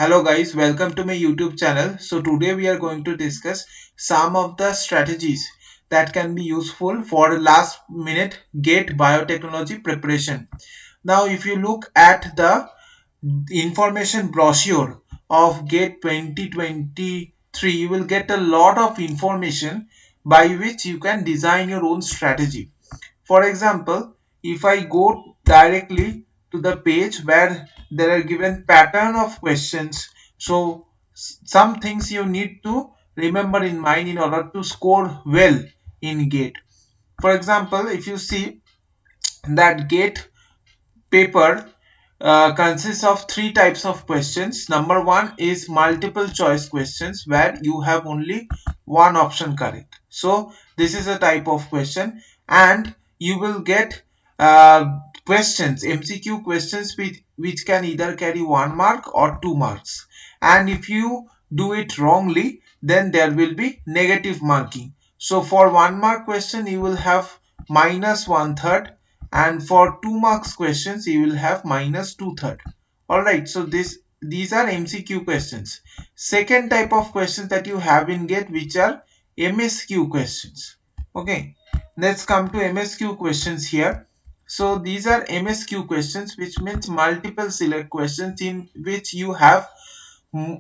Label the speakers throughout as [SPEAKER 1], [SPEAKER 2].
[SPEAKER 1] Hello guys, welcome to my YouTube channel. So today we are going to discuss some of the strategies that can be useful for last minute GATE biotechnology preparation. Now if you look at the information brochure of GATE 2023, you will get a lot of information by which you can design your own strategy. For example, if I go directly to the page where there are given pattern of questions, so some things you need to remember in mind in order to score well in GATE. For example, if you see that GATE paper consists of three types of questions. Number one is multiple choice questions where you have only one option correct. So this is a type of question, and you will get questions, MCQ questions which can either carry 1 mark or 2 marks. And if you do it wrongly, then there will be negative marking. So for 1 mark question, you will have minus 1/3, and for 2 marks questions you will have minus 2/3. All right, so these are MCQ questions. Second type of questions that you have in GATE, which are MSQ questions. Okay, let's come to MSQ questions here. So these are MSQ questions, which means multiple select questions in which you have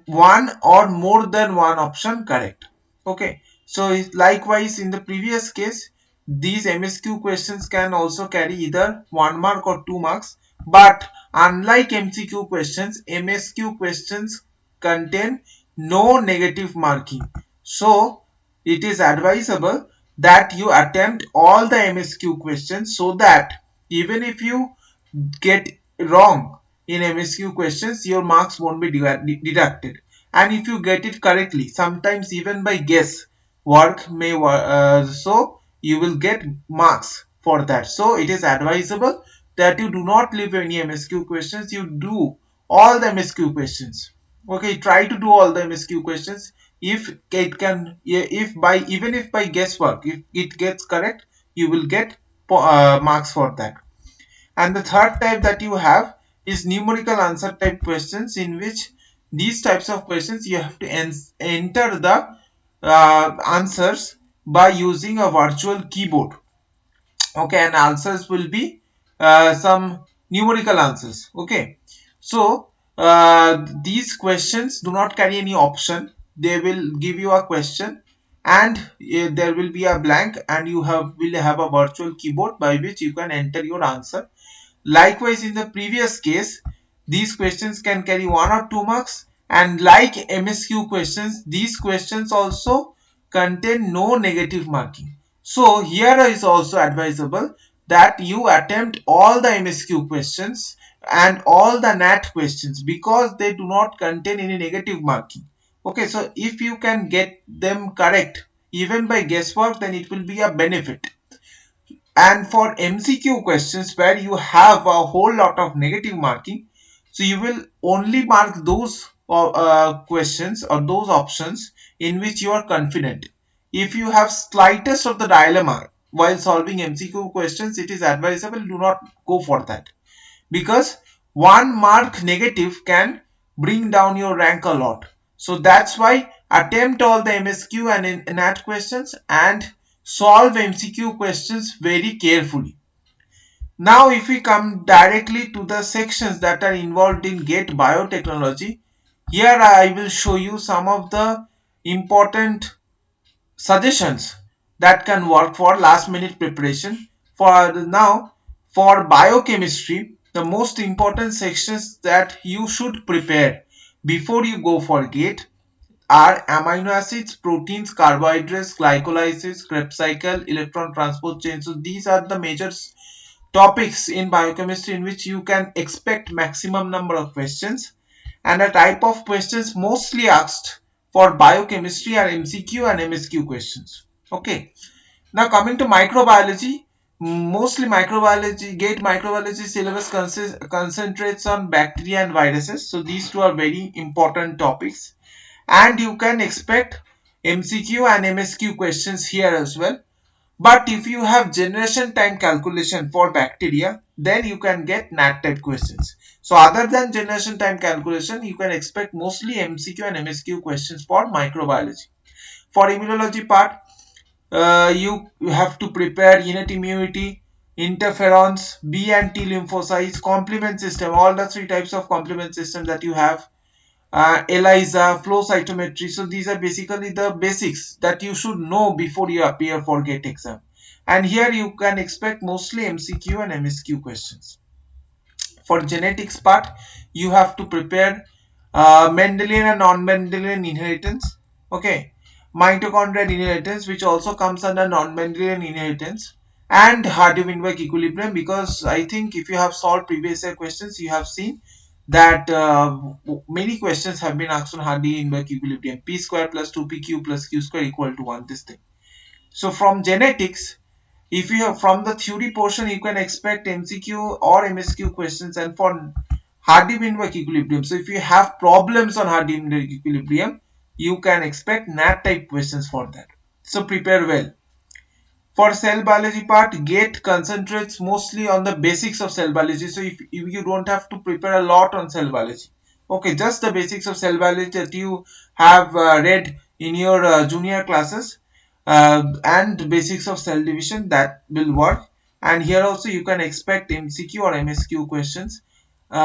[SPEAKER 1] one or more than one option correct. Okay, so likewise in the previous case, these MSQ questions can also carry either 1 mark or 2 marks, but unlike MCQ questions, MSQ questions contain no negative marking. So it is advisable that you attempt all the MSQ questions, so that even if you get wrong in MSQ questions, your marks won't be deducted. And if you get it correctly, sometimes even by guess work may so you will get marks for that. So it is advisable that you do not leave any MSQ questions. You do all the MSQ questions. Okay, try to do all the MSQ questions. If it can, if by even if by guesswork, if it gets correct, you will get marks for that. And the third type that you have is numerical answer type questions, in which these types of questions you have to enter the answers by using a virtual keyboard. Okay, and answers will be some numerical answers. Okay, so these questions do not carry any option. They will give you a question, and there will be a blank, and you will have a virtual keyboard by which you can enter your answer. Likewise, in the previous case, these questions can carry 1 or 2 marks, and like MSQ questions, these questions also contain no negative marking. So here is also advisable that you attempt all the MSQ questions and all the NAT questions, because they do not contain any negative marking. Okay, so if you can get them correct even by guesswork, then it will be a benefit. And for MCQ questions where you have a whole lot of negative marking, so you will only mark those questions or those options in which you are confident. If you have slightest of the dilemma while solving MCQ questions, it is advisable do not go for that, because 1 mark negative can bring down your rank a lot. So that's why attempt all the MSQ and NAT questions and solve MCQ questions very carefully. Now if we come directly to the sections that are involved in GATE biotechnology, here I will show you some of the important suggestions that can work for last minute preparation. For now, for biochemistry, the most important sections that you should prepare before you go for GATE are amino acids, proteins, carbohydrates, glycolysis, Krebs cycle, electron transport chain. So these are the major topics in biochemistry in which you can expect maximum number of questions, and a type of questions mostly asked for biochemistry are MCQ and MSQ questions. Okay, now coming to microbiology, mostly microbiology, GATE microbiology syllabus concentrates on bacteria and viruses. So these two are very important topics, and you can expect MCQ and MSQ questions here as well. But if you have generation time calculation for bacteria, then you can get NAT type questions. So other than generation time calculation, you can expect mostly MCQ and MSQ questions for microbiology. For immunology part, you have to prepare innate immunity, interferons, B and T lymphocytes, complement system, all the three types of complement system that you have, ELISA, flow cytometry. So these are basically the basics that you should know before you appear for GATE exam. And here you can expect mostly MCQ and MSQ questions. For genetics part, you have to prepare Mendelian and non-Mendelian inheritance. Okay, mitochondrial inheritance, which also comes under non-Mendelian inheritance, and Hardy-Weinberg equilibrium, because I think if you have solved previous year questions, you have seen that many questions have been asked on Hardy-Weinberg equilibrium, p square plus 2pq plus q square equal to 1, this thing. So from genetics, if you have from the theory portion, you can expect MCQ or MSQ questions, and for Hardy-Weinberg equilibrium. So if you have problems on Hardy-Weinberg equilibrium, you can expect NAT type questions for that. So prepare well. For cell biology part, GATE concentrates mostly on the basics of cell biology. So if you don't have to prepare a lot on cell biology. Okay, just the basics of cell biology that you have read in your junior classes, and basics of cell division, that will work. And here also you can expect MCQ or MSQ questions.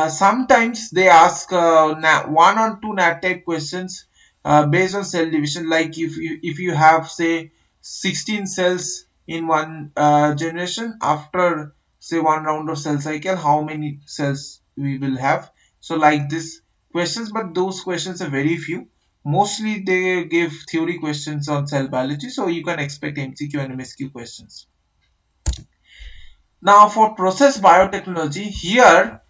[SPEAKER 1] Sometimes they ask one or two NAT type questions based on cell division, like if you have say 16 cells in one generation, after say one round of cell cycle, how many cells we will have. So like this questions, but those questions are very few. Mostly they give theory questions on cell biology, so you can expect MCQ and MSQ questions. Now for process biotechnology, here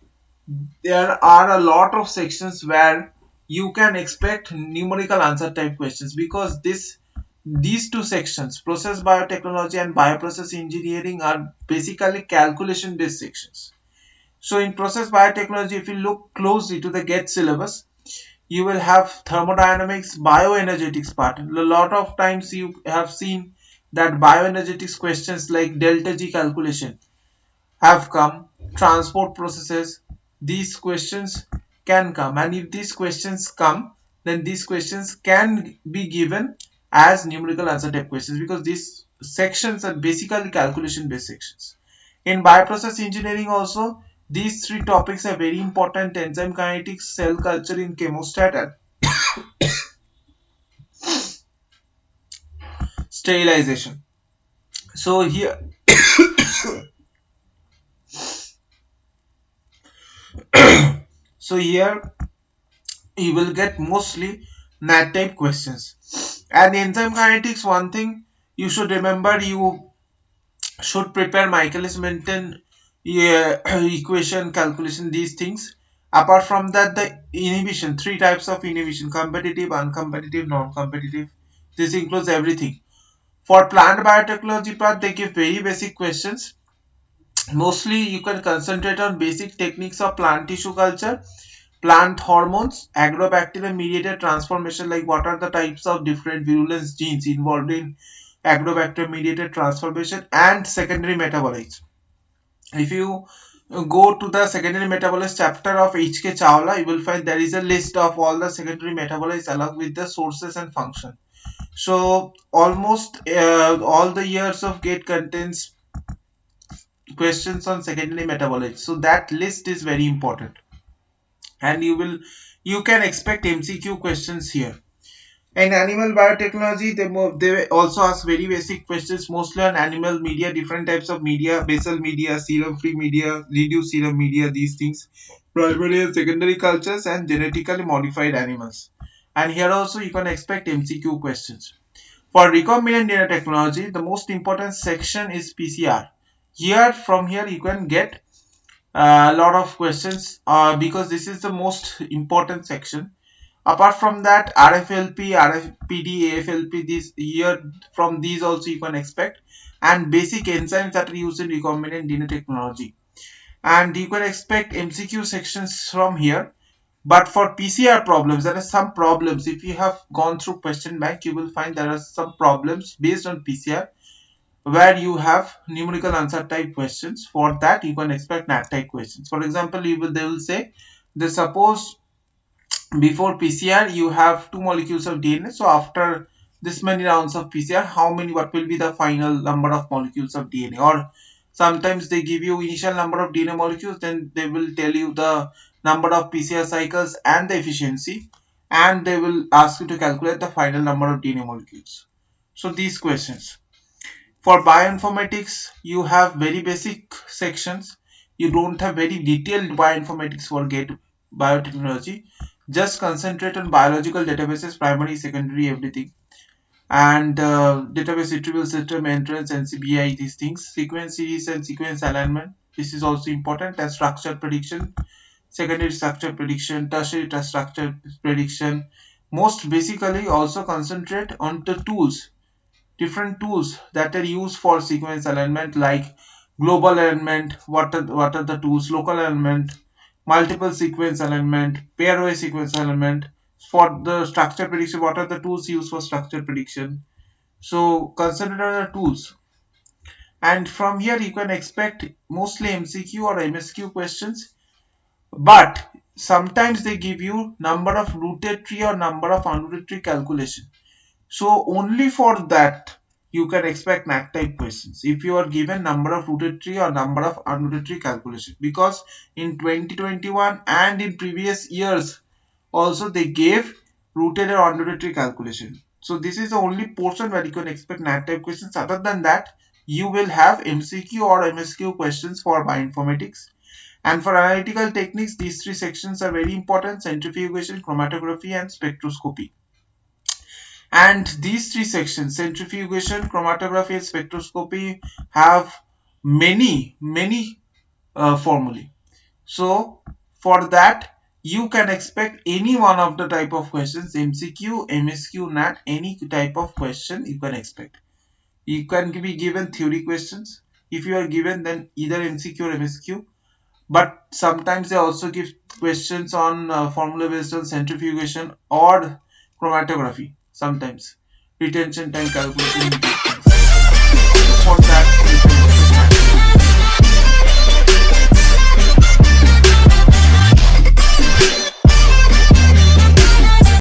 [SPEAKER 1] there are a lot of sections where you can expect numerical answer type questions, because these two sections, process biotechnology and bioprocess engineering, are basically calculation based sections. So in process biotechnology, if you look closely to the GATE syllabus, you will have thermodynamics, bioenergetics part. A lot of times you have seen that bioenergetics questions like delta G calculation have come, transport processes, these questions can come, and if these questions come, then these questions can be given as numerical answer type questions, because these sections are basically calculation based sections. In bioprocess engineering also, these three topics are very important: enzyme kinetics, cell culture in chemostat, and sterilization. So here so here you will get mostly NAT type questions. And enzyme kinetics, one thing you should remember, you should prepare Michaelis-Menten equation calculation, these things. Apart from that, the inhibition, three types of inhibition: competitive, uncompetitive, non-competitive. This includes everything. For plant biotechnology part, they give very basic questions. Mostly you can concentrate on basic techniques of plant tissue culture, plant hormones, agrobacterial mediated transformation, like what are the types of different virulence genes involved in agrobacterial mediated transformation, and secondary metabolites. If you go to the secondary metabolites chapter of H.K. Chawla, you will find there is a list of all the secondary metabolites along with the sources and function. So almost all the years of GATE contains questions on secondary metabolites. So that list is very important, and you can expect MCQ questions here. In animal biotechnology, they also ask very basic questions, mostly on animal media, different types of media, basal media, serum free media, reduced serum media, these things, primary and secondary cultures, and genetically modified animals. And here also you can expect MCQ questions. For recombinant DNA technology, the most important section is PCR. From here you can get a lot of questions because this is the most important section. Apart from that, RFLP, RFPD, AFLP, this year from these also you can expect, and basic enzymes that are used in recombinant DNA technology. And you can expect MCQ sections from here. But for PCR problems, there are some problems. If you have gone through question bank, you will find there are some problems based on PCR. where you have numerical answer type questions. For that you can expect NAT type questions. For example, they will say, they suppose before PCR you have two molecules of DNA, so after this many rounds of PCR, what will be the final number of molecules of DNA? Or sometimes they give you initial number of DNA molecules, then they will tell you the number of PCR cycles and the efficiency, and they will ask you to calculate the final number of DNA molecules. So these questions. For bioinformatics, you have very basic sections. You don't have very detailed bioinformatics for GATE biotechnology. Just concentrate on biological databases, primary, secondary, everything. And database retrieval system, entrance, NCBI, these things. Sequence series and sequence alignment. This is also important. And structure prediction, secondary structure prediction, tertiary structure prediction. Most basically also concentrate on the tools, different tools that are used for sequence alignment, like global alignment, what are the tools, local alignment, multiple sequence alignment, pairwise sequence alignment. For the structure prediction, what are the tools used for structure prediction? So consider the tools, and from here you can expect mostly MCQ or MSQ questions, but sometimes they give you number of rooted tree or number of unrooted tree calculation. So only for that you can expect NAT type questions if you are given number of rooted tree or number of unrooted tree calculation, because in 2021 and in previous years also they gave rooted or unrooted tree calculation. So this is the only portion where you can expect NAT type questions. Other than that, you will have MCQ or MSQ questions for bioinformatics. And for analytical techniques, these three sections are very important: centrifugation, chromatography, and spectroscopy. And these three sections, centrifugation, chromatography, and spectroscopy, have many formulae. So for that you can expect any one of the type of questions: MCQ, MSQ, NAT, any type of question you can expect. You can be given theory questions. If you are given, then either MCQ or MSQ, but sometimes they also give questions on formula based on centrifugation or chromatography. Sometimes retention time calculation, these things. For that you